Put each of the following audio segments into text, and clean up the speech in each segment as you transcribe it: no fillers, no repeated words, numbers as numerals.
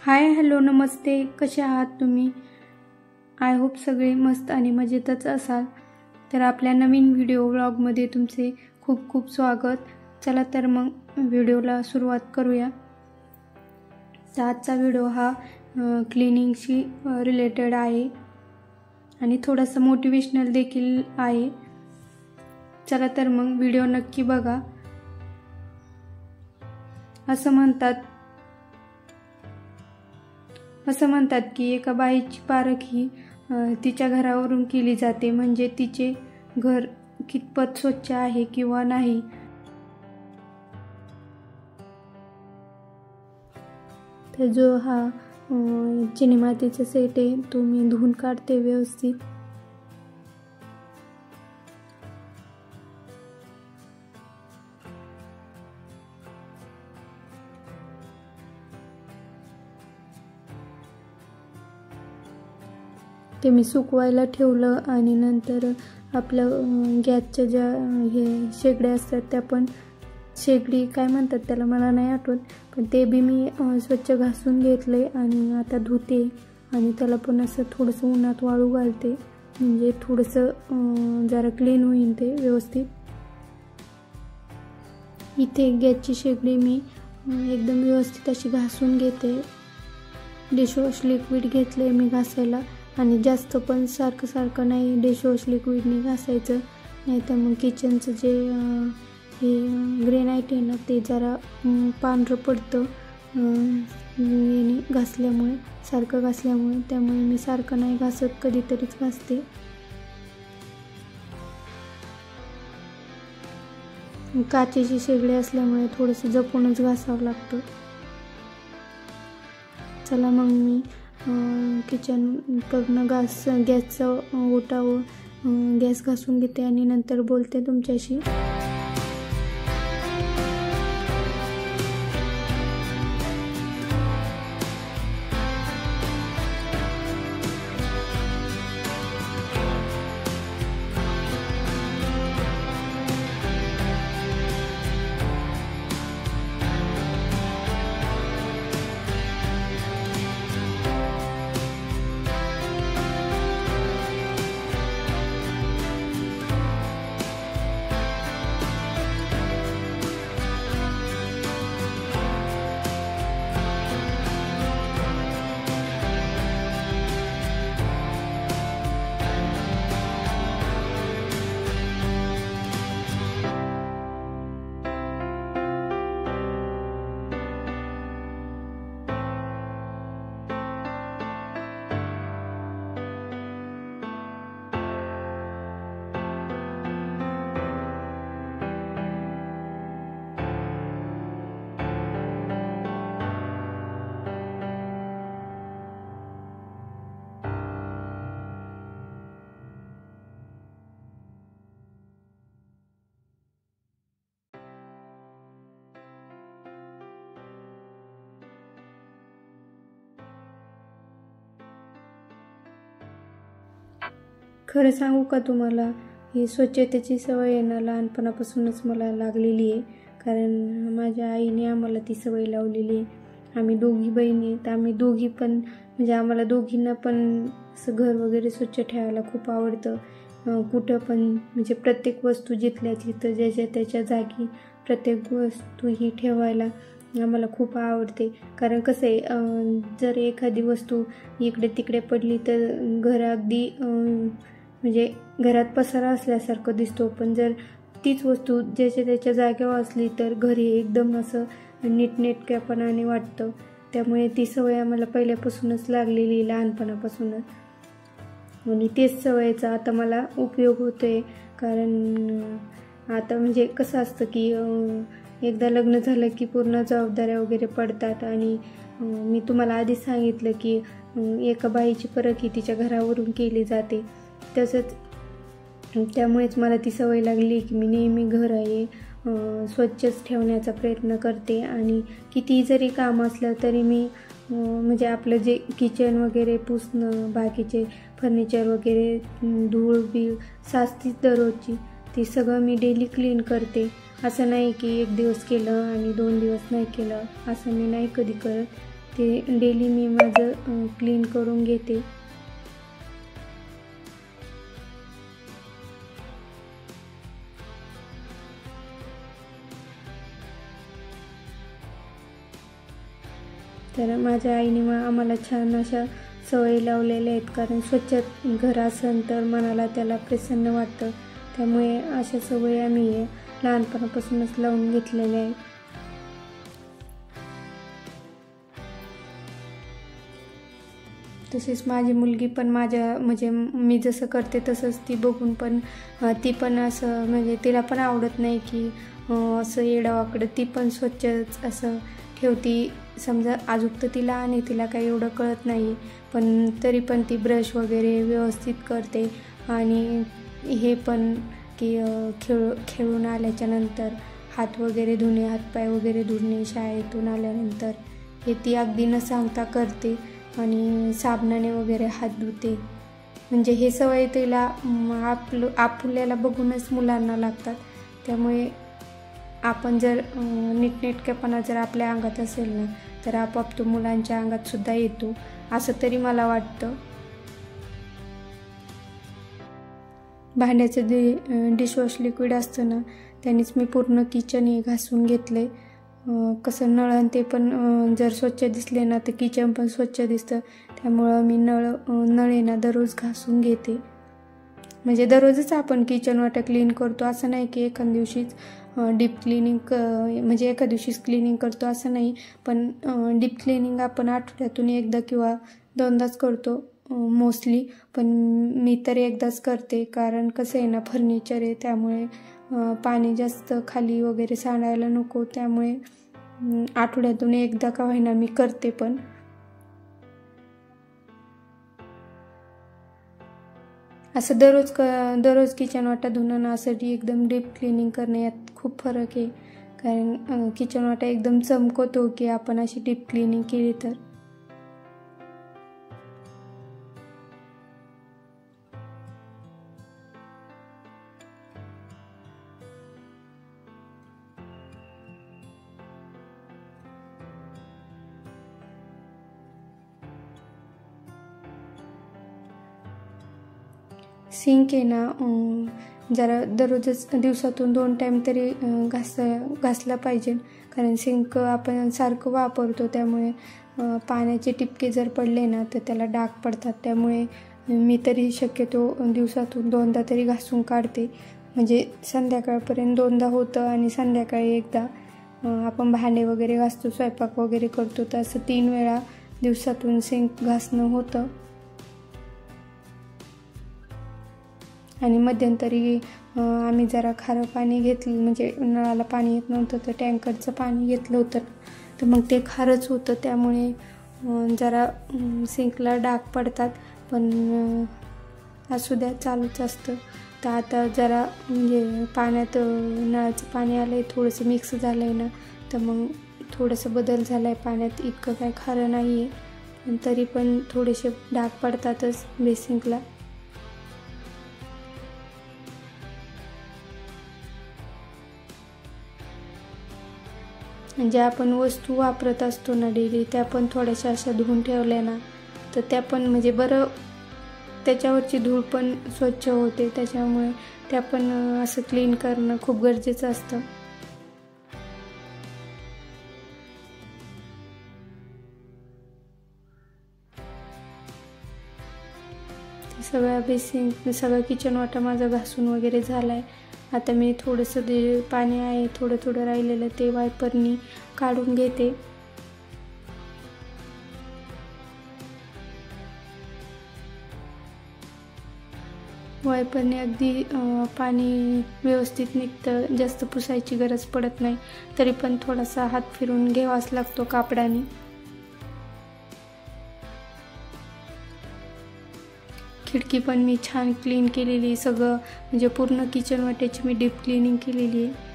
Hi hello नमस्ते, कसे आहात तुम्ही? आय होप सगळे मस्त आणि मजेतच असाल. तर आपल्या नवीन व्हिडिओ व्लॉगमध्ये तुमचे खूप खूप स्वागत. चला तर मग व्हिडिओला सुरुवात करूया. तर आजचा व्हिडिओ हा क्लिनिंगशी रिलेटेड आहे आणि थोडासा मोटिवेशनल देखील आहे. चला तर मग व्हिडिओ नक्की बघा. असं म्हणतात की एका बाईची पारख ही तिच्या घरावरून केली जाते, म्हणजे तिचे घर कितपत स्वच्छ आहे किंवा नाही. तर जो हा चिनीमातीचा सेट आहे तो मी धुवून काढते व्यवस्थित. ते मी सुकवायला ठेवलं आणि नंतर आपलं गॅसच्या ज्या हे शेगड्या असतात त्या पण शेगडी काय म्हणतात त्याला मला नाही आठवत, पण ते बी मी स्वच्छ घासून घेतले आणि आता धुते आणि त्याला पण असं थोडंसं उन्हात वाळू घालते, म्हणजे थोडंसं जरा क्लीन होईल ते व्यवस्थित. इथे गॅसची शेगडी मी एकदम व्यवस्थित अशी घासून घेते. डिशवॉश लिक्विड घेतले मी घासायला आणि जास्त पण सारखं नाही डिशवॉश लिक्विडने घासायचं, नाही तर मग किचनचं जे हे ग्रेनाईट आहे ना ते जरा पांढरं पडतं याने घासल्यामुळे, सारखं घासल्यामुळे. त्यामुळे मी सारखं नाही घासत, कधीतरीच घासते. काचेची शेगडी असल्यामुळे थोडंसं जपूनच घासावं लागतं. चला मग मी किचन कडनं गॅसचं ओटावर गॅस घासून घेते आणि नंतर बोलते तुमच्याशी. खरं सांगू का तुम्हाला, ही स्वच्छतेची सवय आहे ना लहानपणापासूनच मला लागलेली आहे. कारण माझ्या आईने आम्हाला ती सवय लावलेली आहे. आम्ही दोघी बहिणी आहेत, आम्ही दोघी पण म्हणजे आम्हाला दोघींना पण असं घर वगैरे स्वच्छ ठेवायला खूप आवडतं. कुठं पण म्हणजे प्रत्येक वस्तू जिथल्या तिथं ज्याच्या त्याच्या जागी प्रत्येक वस्तू ही ठेवायला आम्हाला खूप आवडते. कारण कसं आहे, जर एखादी वस्तू इकडे तिकडे पडली तर घर अगदी म्हणजे घरात पसारा असल्यासारखं दिसतो, पण जर तीच वस्तू ज्याच्या त्याच्या जागेवर असली तर घर हे एकदम असं नीटनेटक्यापणाने वाटतं. त्यामुळे ती सवय आम्हाला पहिल्यापासूनच लागलेली, लहानपणापासूनच. आणि तेच सवयीचा आता मला उपयोग होतोय. कारण आता म्हणजे कसं असतं की एकदा लग्न झालं की पूर्ण जबाबदाऱ्या वगैरे पडतात आणि मी तुम्हाला आधीच सांगितलं की एका बाईची परख ही तिच्या घरावरून केली जाते. तसंच त्यामुळेच मला ती सवय लागली की मी नेहमी घर आहे स्वच्छच ठेवण्याचा प्रयत्न करते. आणि कितीही जरी काम असलं तरी मी म्हणजे आपलं जे किचन वगैरे पुसणं, बाकीचे फर्निचर वगैरे धूळ बीळ साचतीच दररोजची, ती सगळं मी डेली क्लीन करते. असं नाही की एक दिवस केलं आणि 2 दिवस नाही केलं, असं मी नाही कधी करत. ते डेली मी माझं क्लीन करून घेते. तर माझ्या आईने आम्हाला छान अशा सवयी लावलेल्या आहेत, कारण स्वच्छ घर असेल तर मनाला त्याला प्रसन्न वाटतं. त्यामुळे अशा सवयी आम्ही लहानपणापासूनच लावून घेतलेल्या आहेत. तसेच माझी मुलगी पण माझ्या म्हणजे मी जसं करते तसंच ती बघून पण ती पण असं म्हणजे तिला पण आवडत नाही की असं येडावाकडं, ती पण स्वच्छच असं ठेवती. समजा अजून तर तिला आणि तिला काही एवढं कळत नाही, पण तरी पण ती ब्रश वगैरे व्यवस्थित करते. आणि हे पण की खेळून आल्याच्या नंतर हात वगैरे धुणे, हातपाय वगैरे धुणे शाळेतून आल्यानंतर, हे ती अगदी न सांगता करते. आणि साबणाने वगैरे हात धुते. म्हणजे हे सवय तिला आपल्याला बघूनच मुलांना लागतात. त्यामुळे आपण जर नीटनेटकेपणा जर आपल्या अंगात असेल ना, तर आपोआप तो मुलांच्या अंगात सुद्धा येतो, असं तरी मला वाटतं. भांड्याचं जे डिशवॉश लिक्विड असतं ना, त्यानेच मी पूर्ण किचन हे घासून घेतले. कसं नळ ते पण जर स्वच्छ दिसले ना तर किचन पण स्वच्छ दिसतं. त्यामुळं मी नळे ना दररोज घासून घेते. म्हणजे दररोजच आपण किचन वाटा क्लीन करतो असं नाही की एका दिवशीच डीप क्लिनिंग म्हणजे एका दिवशीच क्लिनिंग करतो असं नाही. पण डीप क्लिनिंग आपण आठवड्यातून एकदा किंवा दोनदाच करतो मोस्टली. पण मी तर एकदाच करते, कारण कसं आहे ना, फर्निचर आहे त्यामुळे पाणी जास्त खाली वगैरे सांडायला नको. त्यामुळे आठवड्यातून एकदा का होईना मी करते. पण असं दररोज किचन वाटा धुणं ना, असं एकदम डीप क्लिनिंग करणं यात खूप फरक आहे. कारण किचन वाटा एकदम चमकतो की आपण अशी डीप क्लिनिंग केली तर. सिंक आहे ना, जरा दररोजच दिवसातून 2 टाईम तरी घासला पाहिजे. कारण सिंक आपण सारखं वापरतो, त्यामुळे पाण्याचे टिपके जर पडले ना तर त्याला डाग पडतात. त्यामुळे मी तरी शक्यतो दिवसातून 2दा तरी घासून काढते. म्हणजे संध्याकाळपर्यंत 2दा होतं आणि संध्याकाळी एकदा. आपण भांडे वगैरे घासतो, स्वयंपाक वगैरे करतो, तर असं 3 वेळा दिवसातून सिंक घासणं होतं. आणि मध्यंतरी आम्ही जरा खारं पाणी घेतलं, म्हणजे नळाला पाणी येत नव्हतं तर टँकरचं पाणी घेतलं होतं, तर मग ते खारंच होतं. त्यामुळे जरा सिंकला डाग पडतात. पण असू द्या, चालूच असतं. तर आता जरा म्हणजे पाण्यात नळाचं पाणी आलं आहे, थोडंसं मिक्स झालं आहे ना, तर मग थोडंसं बदल झाला आहे पाण्यात. इतकं काय खारं नाही आहे, पण तरी पण थोडेसे डाग पडतातच बेसिंकला. म्हणजे आपण वस्तू वापरत असतो ना डेली, त्या पण थोड्याशा अशा धुवून ठेवल्या ना तर त्या पण म्हणजे बरं त्याच्यावरची धूळ पण स्वच्छ होते. त्याच्यामुळे त्या पण असं क्लीन करणं खूप गरजेचं असतं. सगळ्या सगळं किचन वाटा माझा घासून वगैरे झाला आहे. आता मी थोडंसं जे पाणी आहे थोडं राहिलेलं ते वायपरनी काढून घेते. वायपरने अगदी पाणी व्यवस्थित निघतं, जास्त पुसायची गरज पडत नाही. तरी पण थोडासा हात फिरून घ्यावाच लागतो कापडाने. खिडकी पण मी छान क्लीन केलेली, सगळं म्हणजे पूर्ण किचन वाट्याची मी डीप क्लिनिंग केलेली आहे.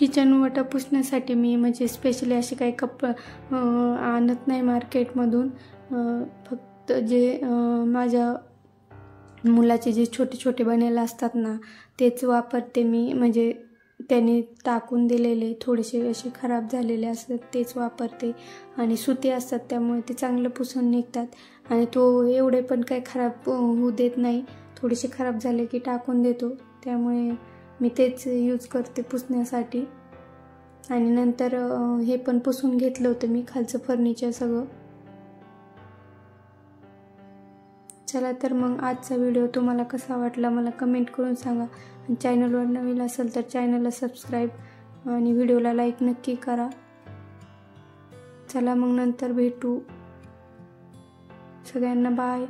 किचन ओटा पुसण्यासाठी मी म्हणजे स्पेशली असे काही आणत नाही मार्केटमधून. फक्त जे माझ्या मुलाचे जे छोटे छोटे बनेल असतात ना तेच वापरते मी. म्हणजे त्याने टाकून दिलेले थोडेसे असे खराब झालेले असतात तेच वापरते. आणि सुती असतात त्यामुळे ते चांगलं पुसून निघतात. आणि तो एवढे पण काही खराब होऊ देत नाही. थोडेसे खराब झाले की टाकून देतो. त्यामुळे मी तेच यूज करते पुसण्यासाठी. आणि नंतर हे पण पुसून घेतलं होतं मी, खालचं फर्निचर सगळं. चला तर मग आजचा व्हिडिओ तुम्हाला कसा वाटला मला कमेंट करून सांगा. आणि चॅनलवर नवीन असेल तर चॅनलला सबस्क्राईब आणि व्हिडिओला लाईक नक्की करा. चला मग नंतर भेटू. सगळ्यांना बाय.